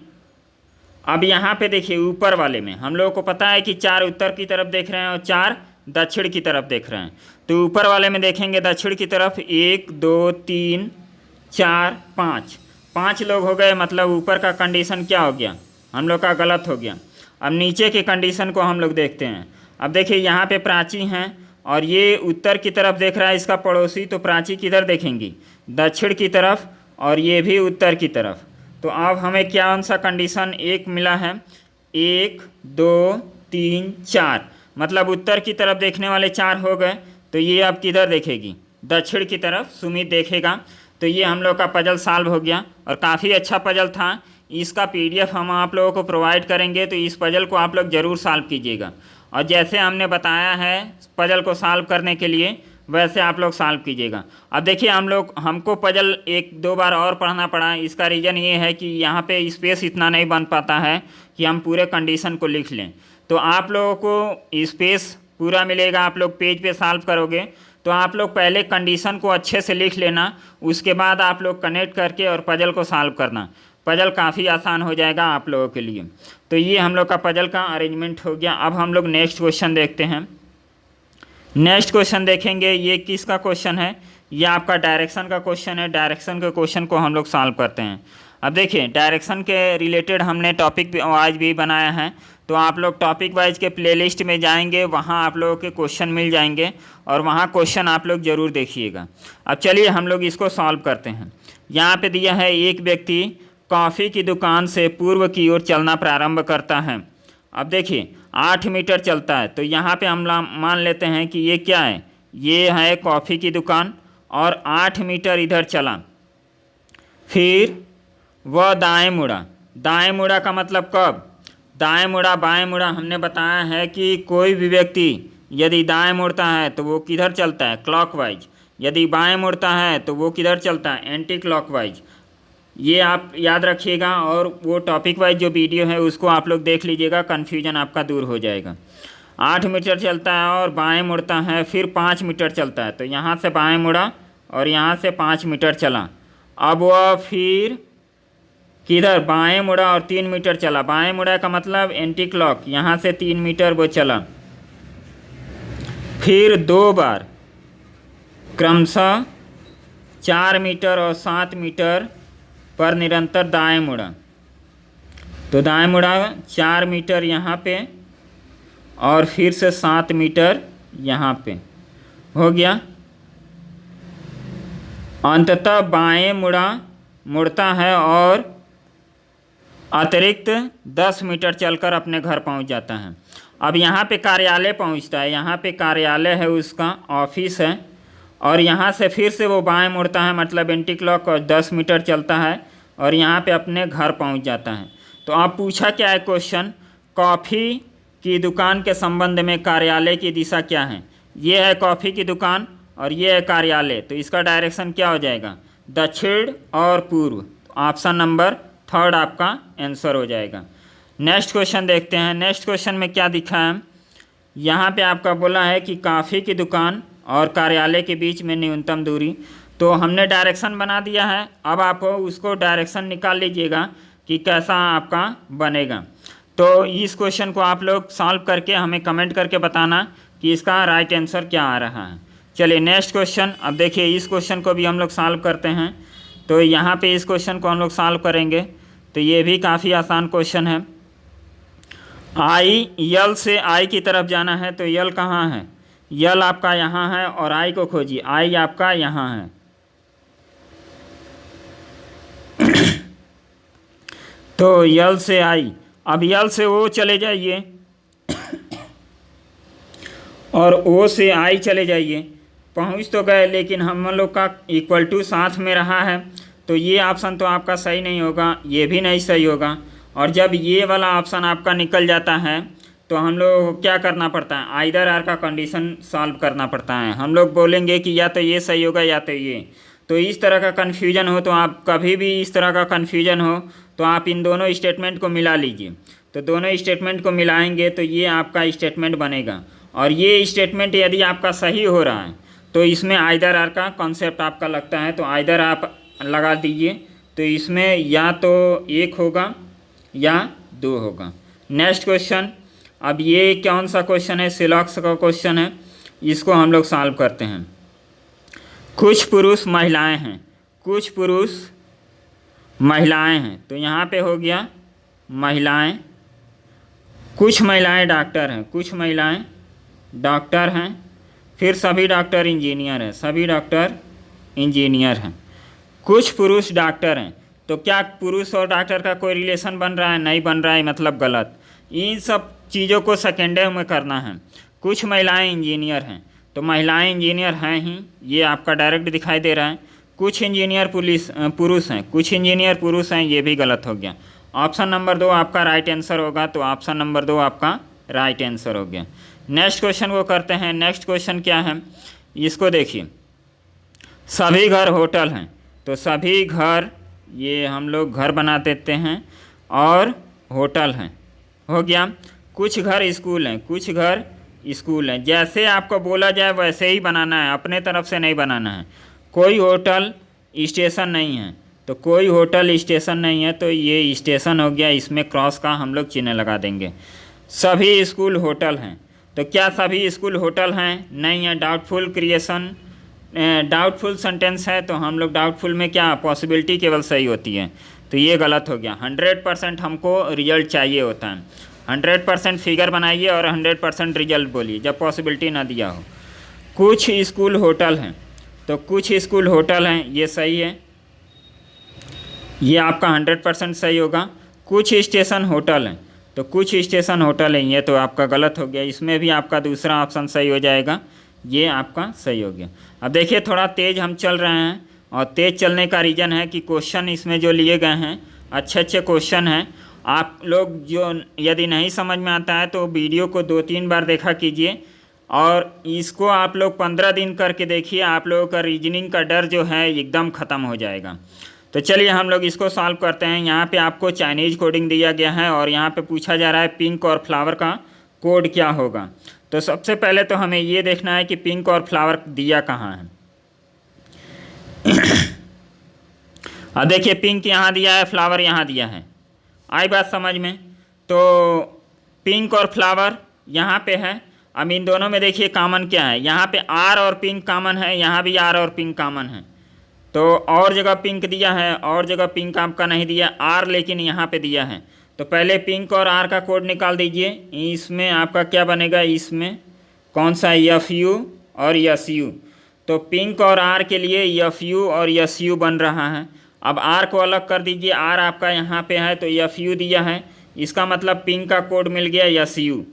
अब यहाँ पे देखिए ऊपर वाले में हम लोगों को पता है कि 4 उत्तर की तरफ देख रहे हैं और 4 दक्षिण की तरफ देख रहे हैं। तो ऊपर वाले में देखेंगे दक्षिण की तरफ 1 2 3 4 5, 5 लोग हो गए, मतलब ऊपर का कंडीशन क्या हो गया, हम लोग का गलत हो गया। अब नीचे के कंडीशन को हम लोग देखते हैं। अब देखिए यहाँ पे प्राची हैं और ये उत्तर की तरफ देख रहा है इसका पड़ोसी, तो प्राची किधर देखेंगी, दक्षिण की तरफ, और ये भी उत्तर की तरफ। तो अब हमें कौन सा कंडीशन एक मिला है, 1 2 3 4, मतलब उत्तर की तरफ देखने वाले 4 हो गए। तो ये अब किधर देखेगी, दक्षिण की तरफ सुमित देखेगा। तो ये हम लोग का पजल सॉल्व हो गया और काफ़ी अच्छा पजल था। इसका पीडीएफ हम आप लोगों को प्रोवाइड करेंगे, तो इस पजल को आप लोग ज़रूर सॉल्व कीजिएगा। और जैसे हमने बताया है पजल को सॉल्व करने के लिए, वैसे आप लोग सॉल्व कीजिएगा। अब देखिए हमको पजल 1-2 बार और पढ़ना पड़ा। इसका रीज़न ये है कि यहाँ पे स्पेस इतना नहीं बन पाता है कि हम पूरे कंडीशन को लिख लें। तो आप लोगों को स्पेस पूरा मिलेगा, आप लोग पेज पे सॉल्व करोगे। तो आप लोग पहले कंडीशन को अच्छे से लिख लेना, उसके बाद आप लोग कनेक्ट करके और पजल को सॉल्व करना। पजल काफ़ी आसान हो जाएगा आप लोगों के लिए। तो ये हम लोग का पजल का अरेंजमेंट हो गया। अब हम लोग नेक्स्ट क्वेश्चन देखते हैं। नेक्स्ट क्वेश्चन देखेंगे, ये किसका क्वेश्चन है, ये आपका डायरेक्शन का क्वेश्चन है। डायरेक्शन के क्वेश्चन को हम लोग सॉल्व करते हैं। अब देखिए डायरेक्शन के रिलेटेड हमने टॉपिक वाइज भी बनाया है, तो आप लोग टॉपिक वाइज के प्लेलिस्ट में जाएंगे, वहाँ आप लोगों के क्वेश्चन मिल जाएंगे और वहाँ क्वेश्चन आप लोग ज़रूर देखिएगा। अब चलिए हम लोग इसको सॉल्व करते हैं। यहाँ पे दिया है, एक व्यक्ति कॉफ़ी की दुकान से पूर्व की ओर चलना प्रारंभ करता है। अब देखिए 8 मीटर चलता है, तो यहाँ पे हम मान लेते हैं कि ये क्या है, ये है कॉफ़ी की दुकान और 8 मीटर इधर चला। फिर वह दाएं मुड़ा। दाएं मुड़ा का मतलब कब, दाएं मुड़ा बाएं मुड़ा हमने बताया है कि कोई भी व्यक्ति यदि दाएं मुड़ता है तो वो किधर चलता है, क्लॉकवाइज। यदि बाएं मुड़ता है तो वो किधर चलता है, एंटी क्लॉकवाइज। ये आप याद रखिएगा और वो टॉपिक वाइज जो वीडियो है उसको आप लोग देख लीजिएगा, कन्फ्यूजन आपका दूर हो जाएगा। 8 मीटर चलता है और बाएं मुड़ता है, फिर 5 मीटर चलता है, तो यहाँ से बाएं मुड़ा और यहाँ से 5 मीटर चला। अब वह फिर किधर, बाएं मुड़ा और 3 मीटर चला। बाएं मुड़ा का मतलब एंटी क्लॉक, यहाँ से 3 मीटर वो चला। फिर 2 बार क्रमशः 4 मीटर और 7 मीटर पर निरंतर दाएं मुड़ा। तो दाएं मुड़ा 4 मीटर यहाँ पे और फिर से 7 मीटर यहाँ पे हो गया। अंततः बाएं मुड़ता है और अतिरिक्त 10 मीटर चलकर अपने घर पहुंच जाता है। अब यहाँ पे कार्यालय पहुंचता है, यहाँ पे कार्यालय है उसका, ऑफिस है, और यहाँ से फिर से वो बाएं मुड़ता है, मतलब एंटी क्लॉक, और 10 मीटर चलता है और यहाँ पे अपने घर पहुँच जाता है। तो आप पूछा क्या है क्वेश्चन, कॉफ़ी की दुकान के संबंध में कार्यालय की दिशा क्या है। ये है कॉफ़ी की दुकान और ये है कार्यालय, तो इसका डायरेक्शन क्या हो जाएगा, दक्षिण और पूर्व। ऑप्शन नंबर 3 आपका आंसर हो जाएगा। नेक्स्ट क्वेश्चन देखते हैं। नेक्स्ट क्वेश्चन में क्या दिखा है, यहाँ पे आपका बोला है कि कॉफ़ी की दुकान और कार्यालय के बीच में न्यूनतम दूरी। तो हमने डायरेक्शन बना दिया है, अब आप उसको डायरेक्शन निकाल लीजिएगा कि कैसा आपका बनेगा। तो इस क्वेश्चन को आप लोग सॉल्व करके हमें कमेंट करके बताना कि इसका राइट आंसर क्या आ रहा है। चलिए नेक्स्ट क्वेश्चन। अब देखिए इस क्वेश्चन को भी हम लोग सॉल्व करते हैं। तो यहाँ पे इस क्वेश्चन को हम लोग सॉल्व करेंगे, तो ये भी काफ़ी आसान क्वेश्चन है। यल से आई की तरफ जाना है, तो यल कहाँ है, यल आपका यहाँ है और आई को खोजिए, आई आपका यहाँ है। तो यल से आई, अब यल से ओ चले जाइए और ओ से आई चले जाइए। पहुँच तो गए लेकिन हम लोग का इक्वल टू साथ में रहा है, तो ये ऑप्शन तो आपका सही नहीं होगा, ये भी नहीं सही होगा। और जब ये वाला ऑप्शन आपका निकल जाता है तो हम लोग को क्या करना पड़ता है, आइदर आर का कंडीशन सॉल्व करना पड़ता है। हम लोग बोलेंगे कि या तो ये सही होगा या तो ये। तो इस तरह का कन्फ्यूजन हो, तो आप कभी भी इस तरह का कन्फ्यूजन हो तो आप इन दोनों स्टेटमेंट को मिला लीजिए। तो दोनों स्टेटमेंट को मिलाएंगे तो ये आपका स्टेटमेंट बनेगा। और ये स्टेटमेंट यदि आपका सही हो रहा है तो इसमें आइदर आर का कॉन्सेप्ट आपका लगता है, तो आइदर आप लगा दीजिए। तो इसमें या तो 1 होगा या 2 होगा। Next question. अब ये कौन सा क्वेश्चन है, सिलॉक्स का क्वेश्चन है, इसको हम लोग सॉल्व करते हैं। कुछ पुरुष महिलाएं हैं, कुछ पुरुष महिलाएं हैं तो यहाँ पे हो गया महिलाएं, कुछ महिलाएं डॉक्टर हैं, कुछ महिलाएं डॉक्टर हैं, फिर सभी डॉक्टर इंजीनियर हैं, सभी डॉक्टर इंजीनियर हैं, कुछ पुरुष डॉक्टर हैं। तो क्या पुरुष और डॉक्टर का कोई रिलेशन बन रहा है? नहीं बन रहा है, मतलब गलत। इन सब चीज़ों को सेकेंडरी में करना है। कुछ महिलाएं इंजीनियर हैं तो महिलाएं इंजीनियर हैं ही, ये आपका डायरेक्ट दिखाई दे रहा है। कुछ इंजीनियर पुरुष हैं, कुछ इंजीनियर पुरुष हैं, ये भी गलत हो गया। ऑप्शन नंबर 2 आपका राइट आंसर होगा, तो ऑप्शन नंबर 2 आपका राइट आंसर हो गया। नेक्स्ट क्वेश्चन को करते हैं। नेक्स्ट क्वेश्चन क्या है, इसको देखिए। सभी घर होटल हैं तो सभी घर, ये हम लोग घर बना देते हैं, और होटल हैं, हो गया। कुछ घर स्कूल हैं, कुछ घर स्कूल हैं। जैसे आपको बोला जाए वैसे ही बनाना है, अपने तरफ से नहीं बनाना है। कोई होटल स्टेशन नहीं है तो कोई होटल स्टेशन नहीं है, तो ये स्टेशन हो गया, इसमें क्रॉस का हम लोग चिन्ह लगा देंगे। सभी स्कूल होटल हैं तो क्या सभी स्कूल होटल हैं? नहीं है, डाउटफुल क्रिएशन, डाउटफुल सेंटेंस है, तो हम लोग डाउटफुल में क्या पॉसिबिलिटी केवल सही होती है, तो ये गलत हो गया। 100% हमको रिजल्ट चाहिए होता है। 100% फिगर बनाइए और 100% रिजल्ट बोलिए जब पॉसिबिलिटी ना दिया हो। कुछ स्कूल होटल हैं तो कुछ स्कूल होटल हैं, ये सही है, ये आपका 100% सही होगा। कुछ स्टेशन होटल हैं तो कुछ स्टेशन होटल हैं, ये तो आपका गलत हो गया। इसमें भी आपका दूसरा ऑप्शन सही हो जाएगा, ये आपका सही हो गया। अब देखिए थोड़ा तेज़ हम चल रहे हैं, और तेज़ चलने का रीज़न है कि क्वेश्चन इसमें जो लिए गए हैं अच्छे अच्छे क्वेश्चन हैं। आप लोग जो यदि नहीं समझ में आता है तो वीडियो को 2-3 बार देखा कीजिए, और इसको आप लोग 15 दिन करके देखिए, आप लोगों का रीजनिंग का डर जो है एकदम ख़त्म हो जाएगा। तो चलिए हम लोग इसको सॉल्व करते हैं। यहाँ पे आपको चाइनीज़ कोडिंग दिया गया है, और यहाँ पे पूछा जा रहा है पिंक और फ्लावर का कोड क्या होगा। तो सबसे पहले तो हमें ये देखना है कि पिंक और फ्लावर दिया कहाँ है। अब देखिए पिंक यहाँ दिया है, फ्लावर यहाँ दिया है, आई बात समझ में। तो पिंक और फ्लावर यहाँ पे है। अब इन दोनों में देखिए कॉमन क्या है, यहाँ पे आर और पिंक कॉमन है, यहाँ भी आर और पिंक कॉमन है। तो और जगह पिंक दिया है, और जगह पिंक आपका नहीं दिया, आर लेकिन यहाँ पे दिया है। तो पहले पिंक और आर का कोड निकाल दीजिए। इसमें आपका क्या बनेगा, इसमें कौन सा, FU और SU। तो पिंक और आर के लिए FU और SU बन रहा है। अब आर को अलग कर दीजिए, आर आपका यहाँ पे है तो FU दिया है, इसका मतलब पिंक का कोड मिल गया SU,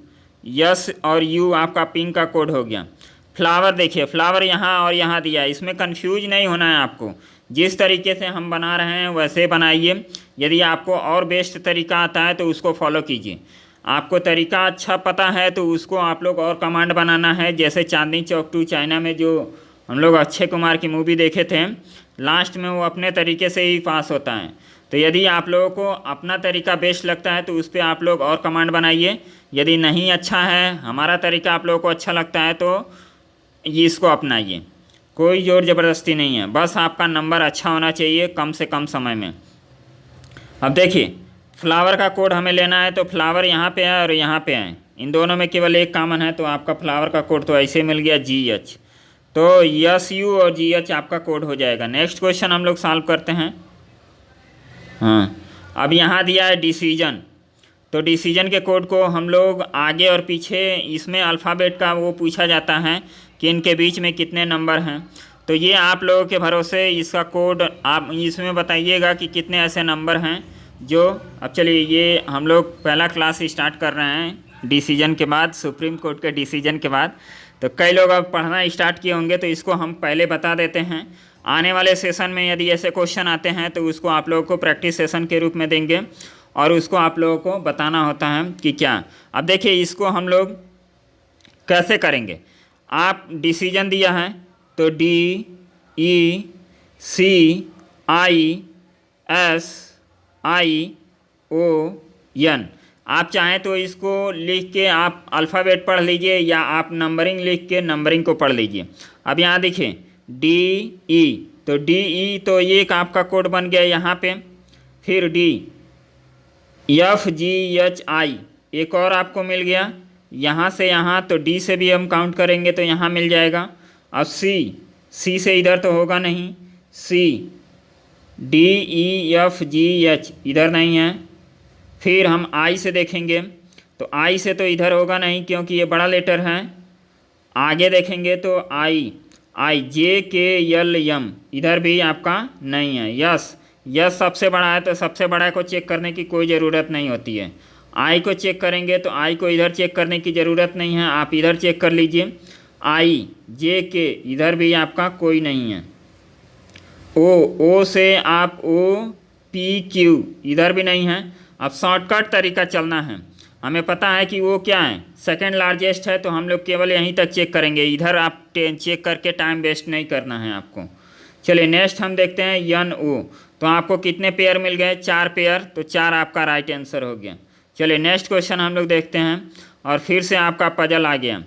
यस और यू आपका पिंक का कोड हो गया। फ्लावर देखिए, फ्लावर यहाँ और यहाँ दिया है, इसमें कंफ्यूज नहीं होना है आपको। जिस तरीके से हम बना रहे हैं वैसे बनाइए। यदि आपको और बेस्ट तरीका आता है तो उसको फॉलो कीजिए। आपको तरीका अच्छा पता है तो उसको आप लोग और कमांड बनाना है। जैसे चांदनी चौक 2 चाइना में जो हम लोग अक्षय कुमार की मूवी देखे थे, लास्ट में वो अपने तरीके से ही पास होता है। तो यदि आप लोगों को अपना तरीका बेस्ट लगता है तो उस पर आप लोग और कमांड बनाइए। यदि नहीं अच्छा है, हमारा तरीका आप लोगों को अच्छा लगता है तो इसको अपनाइए। कोई ज़ोर ज़बरदस्ती नहीं है, बस आपका नंबर अच्छा होना चाहिए कम से कम समय में। अब देखिए फ्लावर का कोड हमें लेना है, तो फ्लावर यहाँ पे है और यहाँ पे है, इन दोनों में केवल एक कॉमन है, तो आपका फ्लावर का कोड तो ऐसे मिल गया GH। तो SU और GH आपका कोड हो जाएगा। नेक्स्ट क्वेश्चन हम लोग सॉल्व करते हैं। हाँ, अब यहाँ दिया है डिसीजन, तो डिसीजन के कोड को हम लोग आगे और पीछे, इसमें अल्फ़ाबेट का वो पूछा जाता है कि इनके बीच में कितने नंबर हैं। तो ये आप लोगों के भरोसे इसका कोड आप इसमें बताइएगा कि कितने ऐसे नंबर हैं जो। अब चलिए ये हम लोग पहला क्लास स्टार्ट कर रहे हैं डिसीजन के बाद, सुप्रीम कोर्ट के डिसीजन के बाद। तो कई लोग अब पढ़ना स्टार्ट किए होंगे, तो इसको हम पहले बता देते हैं। आने वाले सेशन में यदि ऐसे क्वेश्चन आते हैं तो उसको आप लोगों को प्रैक्टिस सेशन के रूप में देंगे, और उसको आप लोगों को बताना होता है कि क्या। अब देखिए इसको हम लोग कैसे करेंगे। आप डिसीजन दिया है तो DECISION, आप चाहें तो इसको लिख के आप अल्फ़ाबेट पढ़ लीजिए, या आप नंबरिंग लिख के नंबरिंग को पढ़ लीजिए। अब यहाँ देखिए DE, तो DE तो ये एक आपका कोड बन गया यहाँ पे। फिर DFGHI एक और आपको मिल गया यहाँ से यहाँ, तो D से भी हम काउंट करेंगे तो यहाँ मिल जाएगा। अब C से इधर तो होगा नहीं, C DEFGH इधर नहीं है। फिर हम I से देखेंगे तो I से तो इधर होगा नहीं क्योंकि ये बड़ा लेटर है। आगे देखेंगे तो IJKLM इधर भी आपका नहीं है। यस सबसे बड़ा है तो सबसे बड़ा को चेक करने की कोई ज़रूरत नहीं होती है। आई को चेक करेंगे तो आई को इधर चेक करने की ज़रूरत नहीं है, आप इधर चेक कर लीजिए। IJK इधर भी आपका कोई नहीं है। ओ से आप OPQ इधर भी नहीं है। अब शॉर्टकट तरीका चलना है, हमें पता है कि वो क्या है, सेकंड लार्जेस्ट है, तो हम लोग केवल यहीं तक चेक करेंगे, इधर आप चेक करके टाइम वेस्ट नहीं करना है आपको। चलिए नेक्स्ट हम देखते हैं NO। तो आपको कितने पेयर मिल गए? 4 पेयर, तो 4 आपका राइट आंसर हो गया। चलिए नेक्स्ट क्वेश्चन हम लोग देखते हैं और फिर से आपका पजल आ गया।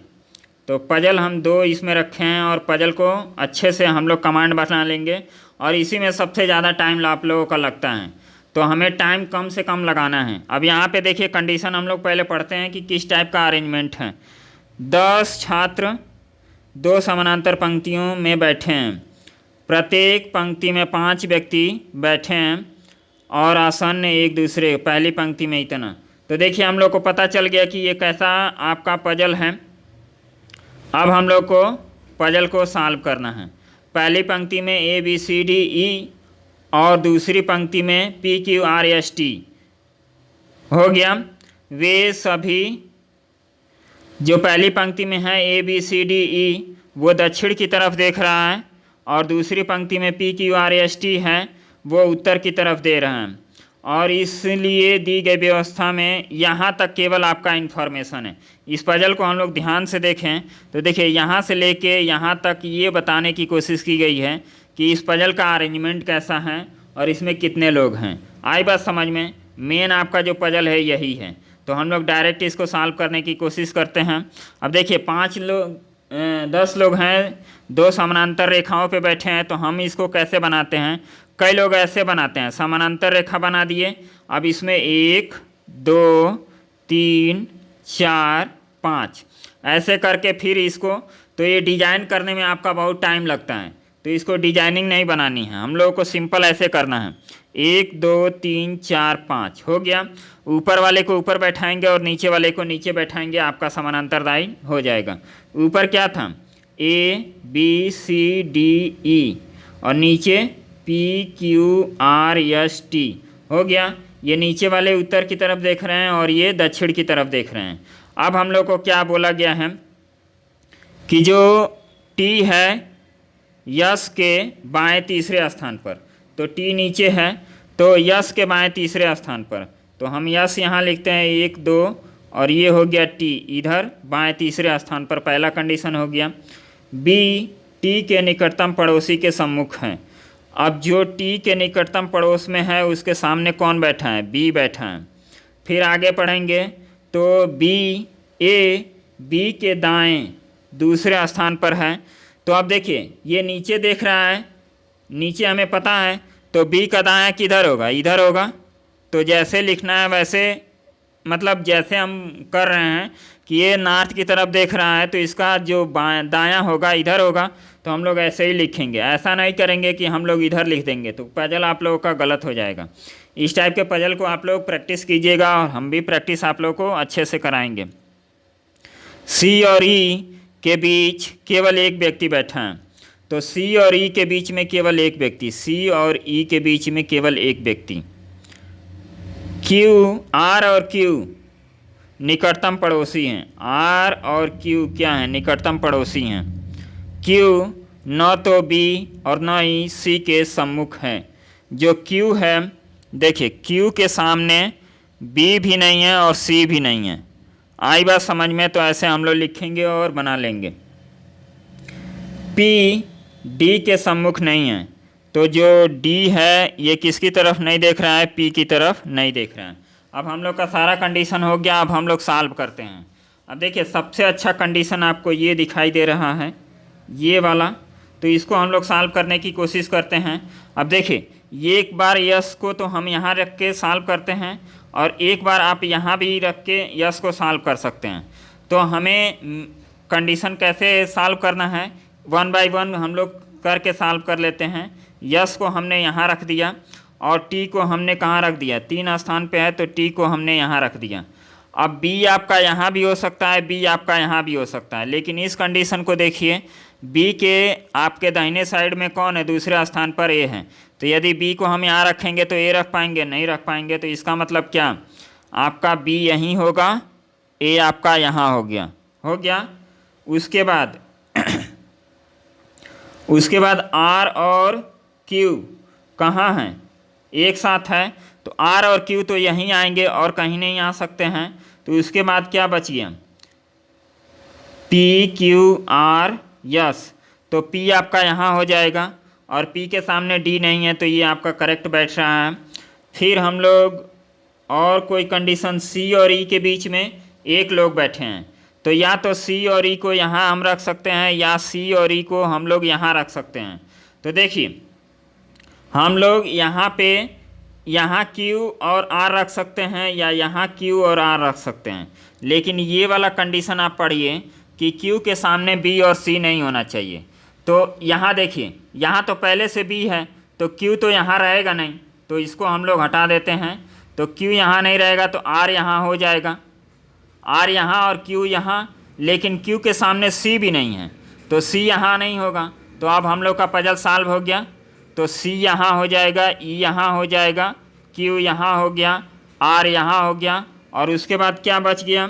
तो पजल हम 2 इसमें रखे हैं और पजल को अच्छे से हम लोग कमांड बना लेंगे और इसी में सबसे ज़्यादा टाइम आप लोगों का लगता है, तो हमें टाइम कम से कम लगाना है। अब यहाँ पे देखिए कंडीशन हम लोग पहले पढ़ते हैं कि किस टाइप का अरेंजमेंट है। 10 छात्र 2 समानांतर पंक्तियों में बैठे हैं, प्रत्येक पंक्ति में 5 व्यक्ति बैठे हैं और आसन्न एक दूसरे, पहली पंक्ति में इतना। तो देखिए हम लोग को पता चल गया कि ये कैसा आपका पजल है। अब हम लोग को पजल को सॉल्व करना है। पहली पंक्ति में ABCDE और दूसरी पंक्ति में PQRST हो गया। वे सभी जो पहली पंक्ति में है ABCDE वो दक्षिण की तरफ देख रहा है और दूसरी पंक्ति में PQRST है वो उत्तर की तरफ दे रहा है, और इसलिए दी गई व्यवस्था में यहाँ तक केवल आपका इन्फॉर्मेशन है। इस पजल को हम लोग ध्यान से देखें तो देखिए यहाँ से लेके यहाँ तक ये बताने की कोशिश की गई है कि इस पजल का अरेंजमेंट कैसा है और इसमें कितने लोग हैं। आई बात समझ में? मेन आपका जो पजल है यही है। तो हम लोग डायरेक्ट इसको सॉल्व करने की कोशिश करते हैं। अब देखिए 10 लोग हैं, 2 समानांतर रेखाओं पे बैठे हैं, तो हम इसको कैसे बनाते हैं? कई लोग ऐसे बनाते हैं, समानांतर रेखा बना दिए। अब इसमें 1 2 3 4 5 ऐसे करके फिर इसको, तो ये डिजाइन करने में आपका बहुत टाइम लगता है, तो इसको डिजाइनिंग नहीं बनानी है, हम लोगों को सिंपल ऐसे करना है। 1 2 3 4 5 हो गया। ऊपर वाले को ऊपर बैठाएंगे और नीचे वाले को नीचे बैठाएंगे, आपका समानांतरदायी हो जाएगा। ऊपर क्या था? ABCDE और नीचे PQRST हो गया। ये नीचे वाले उत्तर की तरफ देख रहे हैं और ये दक्षिण की तरफ देख रहे हैं। अब हम लोग को क्या बोला गया है कि जो T है यस के बाएं तीसरे स्थान पर, तो T नीचे है तो यस के बाएं तीसरे स्थान पर, तो हम यस यहाँ लिखते हैं 1 2 और ये हो गया T इधर बाएं तीसरे स्थान पर, पहला कंडीशन हो गया। B T के निकटतम पड़ोसी के सम्मुख है। अब जो T के निकटतम पड़ोस में है उसके सामने कौन बैठा है? B बैठा है। फिर आगे पढ़ेंगे तो A B के दाएं दूसरे स्थान पर है। तो अब देखिए ये नीचे देख रहा है, नीचे हमें पता है, तो B का दायां किधर होगा? इधर होगा। तो जैसे लिखना है वैसे, मतलब जैसे हम कर रहे हैं कि ये नॉर्थ की तरफ देख रहा है तो इसका जो दायां होगा इधर होगा, तो हम लोग ऐसे ही लिखेंगे। ऐसा नहीं करेंगे कि हम लोग इधर लिख देंगे, तो पजल आप लोगों का गलत हो जाएगा। इस टाइप के पजल को आप लोग प्रैक्टिस कीजिएगा और हम भी प्रैक्टिस आप लोगों को अच्छे से कराएंगे। C और E के बीच केवल एक व्यक्ति बैठा है, तो C और E के बीच में केवल एक व्यक्ति, C और E के बीच में केवल एक व्यक्ति। R और Q निकटतम पड़ोसी हैं। R और Q क्या हैं? निकटतम पड़ोसी हैं। Q न तो B और न ही C के सम्मुख है। जो Q है, देखिए Q के सामने B भी नहीं है और C भी नहीं है। आई बात समझ में? तो ऐसे हम लोग लिखेंगे और बना लेंगे। P D के सम्मुख नहीं है, तो जो D है ये किसकी तरफ नहीं देख रहा है? P की तरफ नहीं देख रहा है। अब हम लोग का सारा कंडीशन हो गया। अब हम लोग सॉल्व करते हैं। अब देखिए सबसे अच्छा कंडीशन आपको ये दिखाई दे रहा है, ये वाला, तो इसको हम लोग सॉल्व करने की कोशिश करते हैं। अब देखिए एक बार यस को तो हम यहाँ रख के सॉल्व करते हैं और एक बार आप यहाँ भी रख के यस को सॉल्व कर सकते हैं। तो हमें कंडीशन कैसे सॉल्व करना है, 1 बाय 1 हम लोग करके सॉल्व कर लेते हैं। यस को हमने यहाँ रख दिया और टी को हमने कहाँ रख दिया, 3 स्थान पे है तो टी को हमने यहाँ रख दिया। अब बी आपका यहाँ भी हो सकता है, बी आपका यहाँ भी हो सकता है, लेकिन इस कंडीशन को देखिए, बी के आपके दाहिने साइड में कौन है, दूसरे स्थान पर ए है। तो यदि बी को हम यहाँ रखेंगे तो ए रख पाएंगे, नहीं रख पाएंगे। तो इसका मतलब क्या, आपका बी यहीं होगा, ए आपका यहाँ हो गया। उसके बाद आर और क्यू कहाँ हैं, एक साथ है, तो आर और क्यू तो यहीं आएंगे और कहीं नहीं आ सकते हैं। तो उसके बाद क्या बच गया, पी क्यू आर यस, तो पी आपका यहाँ हो जाएगा और पी के सामने डी नहीं है, तो ये आपका करेक्ट बैठ रहा है। फिर हम लोग और कोई कंडीशन, सी और ई के बीच में एक लोग बैठे हैं, तो या तो सी और ई को यहाँ हम रख सकते हैं या सी और ई को हम लोग यहाँ रख सकते हैं। तो देखिए, हम लोग यहाँ पे यहाँ Q और R रख सकते हैं या यहाँ Q और R रख सकते हैं, लेकिन ये वाला कंडीशन आप पढ़िए कि Q के सामने B और C नहीं होना चाहिए। तो यहाँ देखिए, यहाँ तो पहले से B है तो Q तो यहाँ रहेगा नहीं, तो इसको हम लोग हटा देते हैं। तो Q यहाँ नहीं रहेगा तो R यहाँ हो जाएगा, R यहाँ और Q यहाँ, लेकिन Q के सामने C भी नहीं है तो C यहाँ नहीं होगा। तो अब हम लोग का पजल सॉल्व हो गया। तो C यहाँ हो जाएगा, E यहाँ हो जाएगा, Q यहाँ हो गया, R यहाँ हो गया, और उसके बाद क्या बच गया,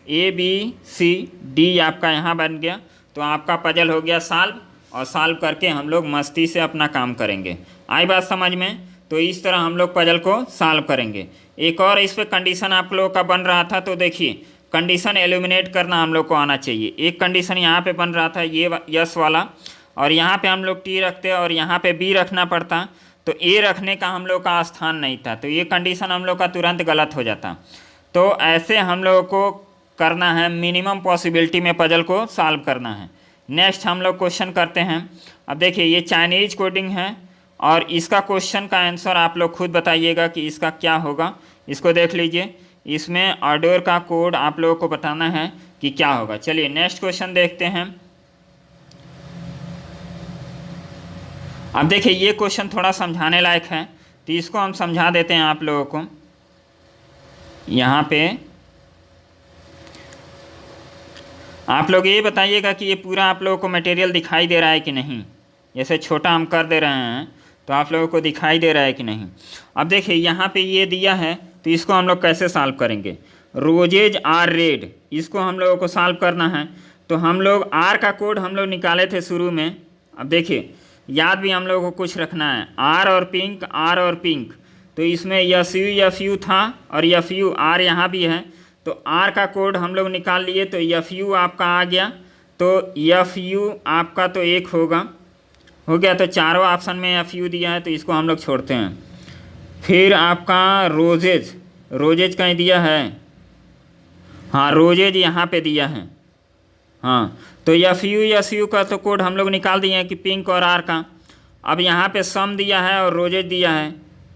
A B C D आपका यहाँ बन गया। तो आपका पजल हो गया सॉल्व, और सॉल्व करके हम लोग मस्ती से अपना काम करेंगे। आई बात समझ में? तो इस तरह हम लोग पजल को सॉल्व करेंगे। एक और इस पर कंडीशन आप लोगों का बन रहा था, तो देखिए कंडीशन एलिमिनेट करना हम लोग को आना चाहिए। एक कंडीशन यहाँ पे बन रहा था, ये यस वाला, और यहाँ पे हम लोग टी रखते और यहाँ पे बी रखना पड़ता, तो ए रखने का हम लोग का स्थान नहीं था, तो ये कंडीशन हम लोग का तुरंत गलत हो जाता। तो ऐसे हम लोगों को करना है, मिनिमम पॉसिबिलिटी में पजल को सॉल्व करना है। नेक्स्ट हम लोग क्वेश्चन करते हैं। अब देखिए, ये चाइनीज कोडिंग है और इसका क्वेश्चन का आंसर आप लोग खुद बताइएगा कि इसका क्या होगा। इसको देख लीजिए, इसमें ऑर्डर का कोड आप लोगों को बताना है कि क्या होगा। चलिए नेक्स्ट क्वेश्चन देखते हैं। अब देखिए, ये क्वेश्चन थोड़ा समझाने लायक है, तो इसको हम समझा देते हैं आप लोगों को। यहाँ पे आप लोग ये बताइएगा कि ये पूरा आप लोगों को मटेरियल दिखाई दे रहा है कि नहीं। जैसे छोटा हम कर दे रहे हैं तो आप लोगों को दिखाई दे रहा है कि नहीं। अब देखिए, यहाँ पे ये दिया है, तो इसको हम लोग कैसे सॉल्व करेंगे। रोजेज आर रेड, इसको हम लोगों को सॉल्व करना है। तो हम लोग आर का कोड हम लोग निकाले थे शुरू में। अब देखिए, याद भी हम लोगों को कुछ रखना है, आर और पिंक, आर और पिंक, तो इसमें एफ यू था और एफ यू आर यहाँ भी है, तो आर का कोड हम लोग निकाल लिए, तो एफ यू आपका आ गया, तो एफ यू आपका तो एक हो गया। तो चारों ऑप्शन में एफ यू दिया है, तो इसको हम लोग छोड़ते हैं। फिर आपका रोजेज कहीं दिया है, हाँ रोजेज यहाँ पे दिया है, हाँ, तो एफ यू का तो कोड हम लोग निकाल दिए हैं कि पिंक और आर का। अब यहाँ पे सम दिया है और रोजेज दिया है,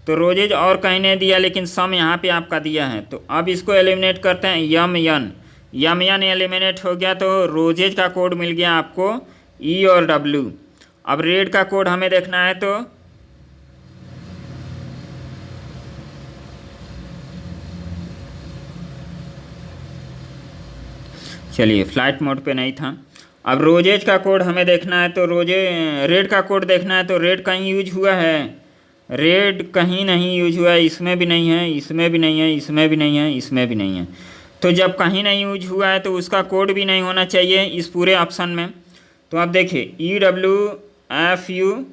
तो रोजेज और कहीं नहीं दिया, लेकिन सम यहाँ पे आपका दिया है। तो अब इसको एलिमिनेट करते हैं, यम यन एलिमिनेट हो गया, तो रोजेज का कोड मिल गया आपको ई और डब्ल्यू। अब रेड का कोड हमें देखना है, तो चलिए फ्लाइट मोड पे नहीं था। अब रोजेज का कोड हमें देखना है, तो रेड का कोड देखना है, तो रेड कहीं यूज हुआ है, रेड कहीं नहीं यूज हुआ है, इसमें भी नहीं है, इसमें भी नहीं है, इसमें भी नहीं है, इसमें भी नहीं है। तो जब कहीं नहीं यूज हुआ है तो उसका कोड भी नहीं होना चाहिए इस पूरे ऑप्शन में। तो आप देखिए, ई डब्ल्यू एफ यू,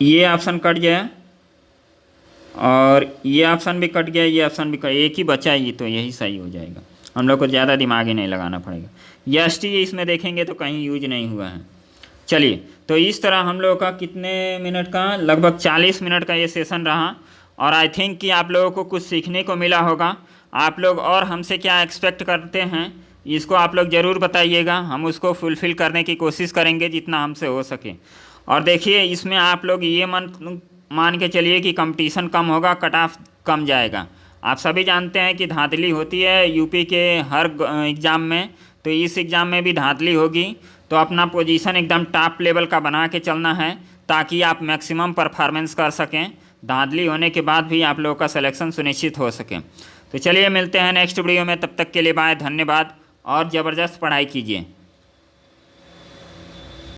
ये ऑप्शन कट गया और ये ऑप्शन भी कट गया, ये ऑप्शन भी कट, एक ही बचा, ये तो यही सही हो जाएगा। हम लोग को ज़्यादा दिमाग ही नहीं लगाना पड़ेगा। एस टी इसमें देखेंगे तो कहीं यूज नहीं हुआ है। चलिए, तो इस तरह हम लोगों का कितने मिनट का, लगभग 40 मिनट का ये सेशन रहा, और आई थिंक कि आप लोगों को कुछ सीखने को मिला होगा। आप लोग और हमसे क्या एक्सपेक्ट करते हैं, इसको आप लोग ज़रूर बताइएगा, हम उसको फुलफ़िल करने की कोशिश करेंगे जितना हमसे हो सके। और देखिए, इसमें आप लोग ये मान के चलिए कि कंपटीशन कम होगा, कट ऑफ कम जाएगा। आप सभी जानते हैं कि धांधली होती है यूपी के हर एग्ज़ाम में, तो इस एग्ज़ाम में भी धांधली होगी। तो अपना पोजीशन एकदम टॉप लेवल का बना के चलना है, ताकि आप मैक्सिमम परफॉर्मेंस कर सकें, धांधली होने के बाद भी आप लोगों का सिलेक्शन सुनिश्चित हो सके। तो चलिए मिलते हैं नेक्स्ट वीडियो में, तब तक के लिए बाय, धन्यवाद और ज़बरदस्त पढ़ाई कीजिए।